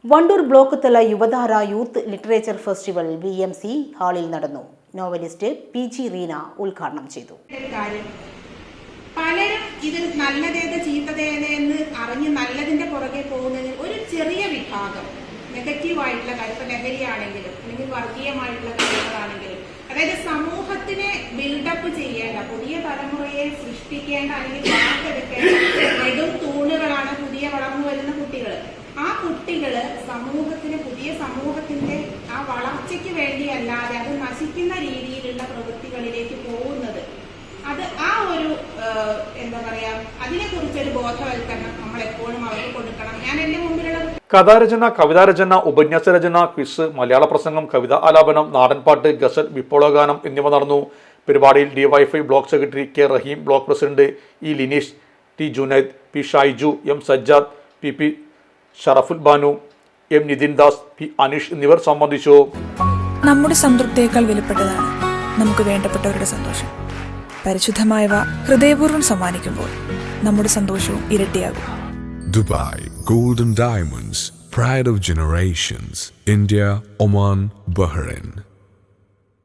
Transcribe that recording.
Wandoor block തല Yuvadhara youth literature festival VMC ഹാളിൽ നടന്നു. നോവലിസ്റ്റ് PG റീന ഉദ്ഘാടനം ചെയ്തു. പലരും ഇത് നല്ലതേത് ചീത്തതേതെന്ന് അറിഞ്ഞ് നല്ലതിന്റെ പുറകെ പോകുന്നതിൽ ഒരു ചെറിയ വിഭാഗം നെഗറ്റീവായിട്ടുള്ള കാര്യം, ലഹരിയാണെങ്കിലും അല്ലെങ്കിൽ വർഗീയമായിട്ടുള്ള കാര്യങ്ങളാണെങ്കിലും, അതായത് സമൂഹത്തിനെ ബിൽഡപ്പ് ചെയ്യേണ്ട, പുതിയ തലമുറയെ സൃഷ്ടിക്കേണ്ട അല്ലെങ്കിൽ വാർത്തെടുക്കേണ്ട നെടും തൂണുകളാണ് പുതിയ വളർന്നു വരുന്ന കുട്ടികൾ. ആ കുട്ടികള് പുതിയ സമൂഹത്തിന്റെ ആ വളർച്ചയ്ക്ക് വേണ്ടിയല്ലാതെ അത് നശിക്കുന്ന രീതിയിലുള്ള പ്രവൃത്തികളിലേക്ക് പോകുന്നത്, അത് ആ ഒരു എന്താ പറയാ, അതിനെക്കുറിച്ചൊരു ബോധവൽക്കരണം നമ്മൾ എപ്പോഴും അവർക്ക് കൊടുക്കണം. ഞാൻ എന്റെ മുമ്പിലുള്ള കഥാരചന, കവിതാരചന, ഉപന്യാസരചന, ക്വിസ്, മലയാള പ്രസംഗം, കവിതാ ആലാപനം, നാടൻപാട്ട്, ഗസൽ, വിപ്ലവഗാനം എന്നിവ നടന്നു. പരിപാടിയിൽ DYFI block secretary K Raheem, block president E Lineesh, T Junaid, P Shaiju, M Sajjad, PP Sharaful Banu, M Nithin Das, P Aneesh എന്നിവർ സംബന്ധിച്ചു. നമ്മുടെ സംതൃപ്തിയേക്കാൾ വിലപ്പെട്ടതാണ് നമുക്ക് വേണ്ടപ്പെട്ടവരുടെ സന്തോഷം. പരിശുദ്ധമായവ ഹൃദയപൂർവ്വം സമ്മാനിക്കുമ്പോൾ നമ്മുടെ സന്തോഷവും ഇരട്ടിയാകും. Dubai Gold and Diamonds, Pride of Generations, India, Oman, Bahrain.